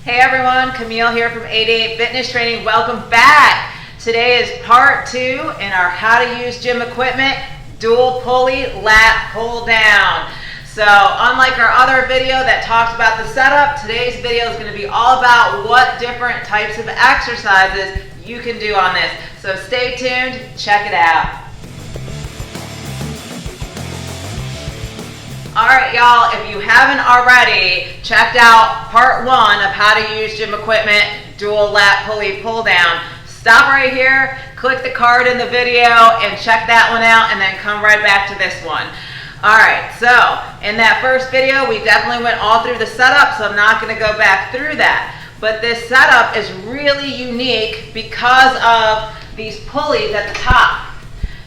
Hey everyone, Camille here from 88 Fitness Training. Welcome back. Today is part 2 in our how to use gym equipment, dual pulley lat pull down. So unlike our other video that talks about the setup, today's video is going to be all about what different types of exercises you can do on this. So stay tuned, check it out. Alright y'all, if you haven't already checked out part 1 of how to use gym equipment, dual lat pulley pull down, stop right here, click the card in the video and check that one out and then come right back to this one. Alright, so in that first video we definitely went all through the setup, so I'm not going to go back through that. But this setup is really unique because of these pulleys at the top.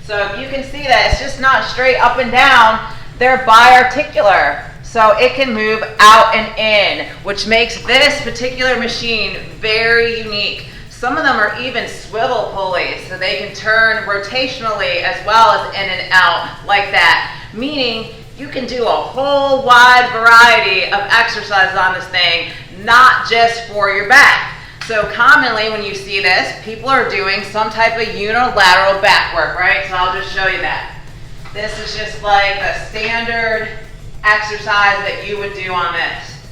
So if you can see that it's just not straight up and down, they're biarticular, so it can move out and in, which makes this particular machine very unique. Some of them are even swivel pulleys, so they can turn rotationally as well as in and out like that, meaning you can do a whole wide variety of exercises on this thing, not just for your back. So commonly when you see this, people are doing some type of unilateral back work, right? So I'll just show you that. This is just like a standard exercise that you would do on this.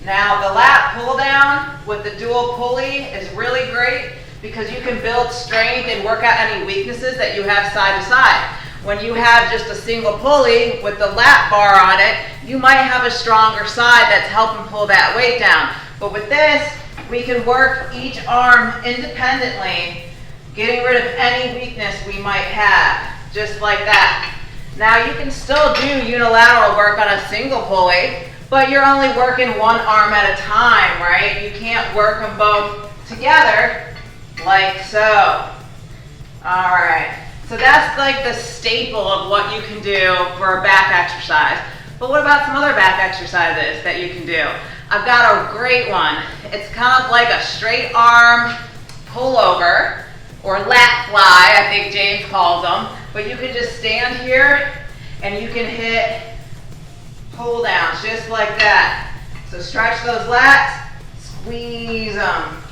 Now the lat pull down with the dual pulley is really great because you can build strength and work out any weaknesses that you have side to side. When you have just a single pulley with the lat bar on it, you might have a stronger side that's helping pull that weight down. But with this, we can work each arm independently, getting rid of any weakness we might have. Just like that. Now you can still do unilateral work on a single pulley, but you're only working one arm at a time, right? You can't work them both together like so. Alright, so that's like the staple of what you can do for a back exercise. But what about some other back exercises that you can do? I've got a great one. It's kind of like a straight arm pullover, or lat fly, I think James calls them. But you can just stand here and you can hit pull downs just like that. So stretch those lats, squeeze them.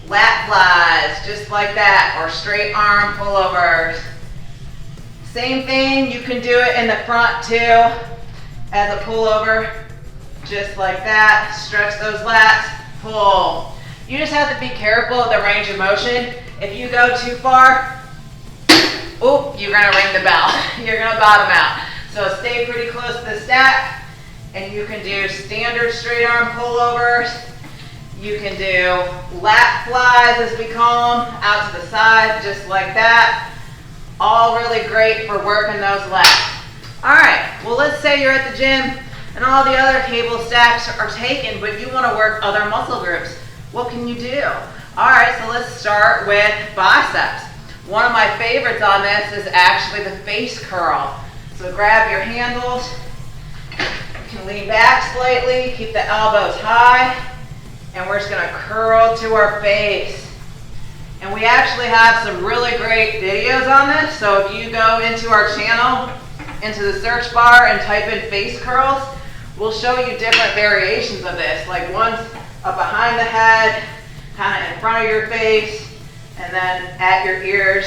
Lat flies just like that, or straight arm pullovers. Same thing, you can do it in the front too as a pullover, just like that. Stretch those lats, pull. You just have to be careful of the range of motion. If you go too far, you're going to ring the bell. You're going to bottom out. So stay pretty close to the stack, and you can do standard straight arm pullovers. You can do lat flies, as we call them, out to the side, just like that. All really great for working those lats. All right, well, let's say you're at the gym and all the other cable stacks are taken, but you want to work other muscle groups. What can you do? All right, so let's start with biceps. One of my favorites on this is actually the face curl. So grab your handles, you can lean back slightly, keep the elbows high, and we're just gonna curl to our face. And we actually have some really great videos on this, so if you go into our channel, into the search bar and type in face curls, we'll show you different variations of this, like one's up behind the head, kind of in front of your face, and then at your ears.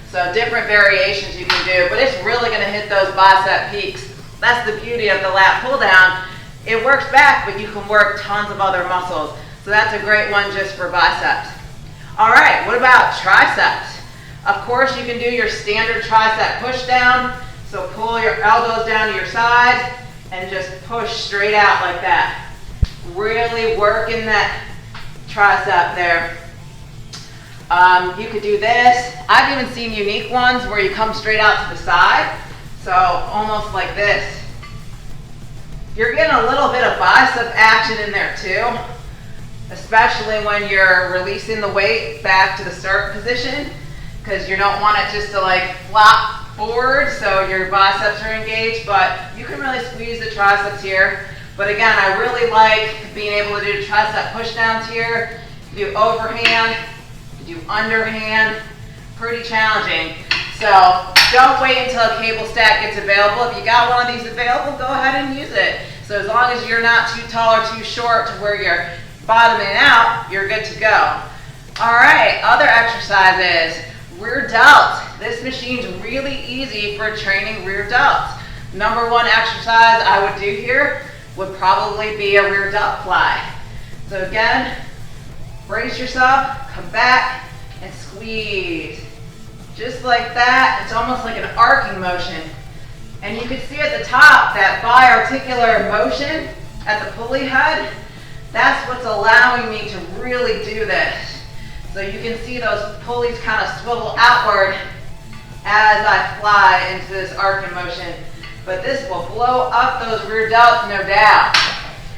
So different variations you can do, but it's really going to hit those bicep peaks. That's the beauty of the lat pull down. It works back, but you can work tons of other muscles. So that's a great one just for biceps. All right, what about triceps? Of course, you can do your standard tricep push down. So pull your elbows down to your sides and just push straight out like that. Really working that tricep there. You could do this. I've even seen unique ones where you come straight out to the side, so almost like this. You're getting a little bit of bicep action in there too, especially when you're releasing the weight back to the start position, because you don't want it just to like flop forward so your biceps are engaged, but you can really squeeze the triceps here. But again, I really like being able to do tricep push downs here. You do overhand, you do underhand, pretty challenging. So don't wait until a cable stack gets available. If you got one of these available, go ahead and use it. So as long as you're not too tall or too short to where you're bottoming out, you're good to go. All right, other exercises. Rear delts. This machine's really easy for training rear delts. Number one exercise I would do here would probably be a rear delt fly. So again, brace yourself, come back, and squeeze. Just like that. It's almost like an arcing motion. And you can see at the top that bi-articular motion at the pulley head. That's what's allowing me to really do this. So you can see those pulleys kind of swivel outward as I fly into this arcing motion. But this will blow up those rear delts, no doubt.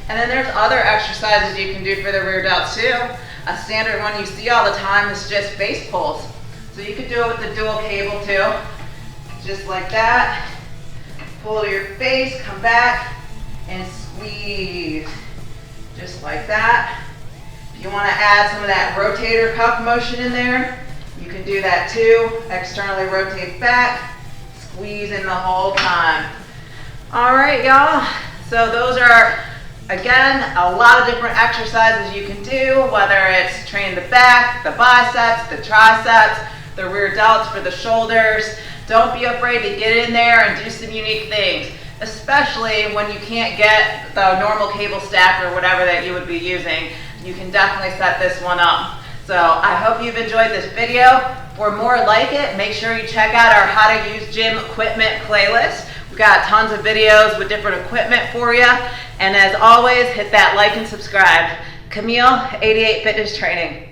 And then there's other exercises you can do for the rear delts too. A standard one you see all the time is just face pulls. So you could do it with the dual cable too. Just like that. Pull to your face, come back, and squeeze. Just like that. If you want to add some of that rotator cuff motion in there, you can do that too. Externally rotate back, squeeze in the whole time. All right, y'all. So those are, again, a lot of different exercises you can do, whether it's training the back, the biceps, the triceps, the rear delts for the shoulders. Don't be afraid to get in there and do some unique things, especially when you can't get the normal cable stack or whatever that you would be using. You can definitely set this one up. So I hope you've enjoyed this video. For more like it, make sure you check out our How to Use Gym Equipment playlist. We've got tons of videos with different equipment for you. And as always, hit that like and subscribe. Camille, 88 Fitness Training.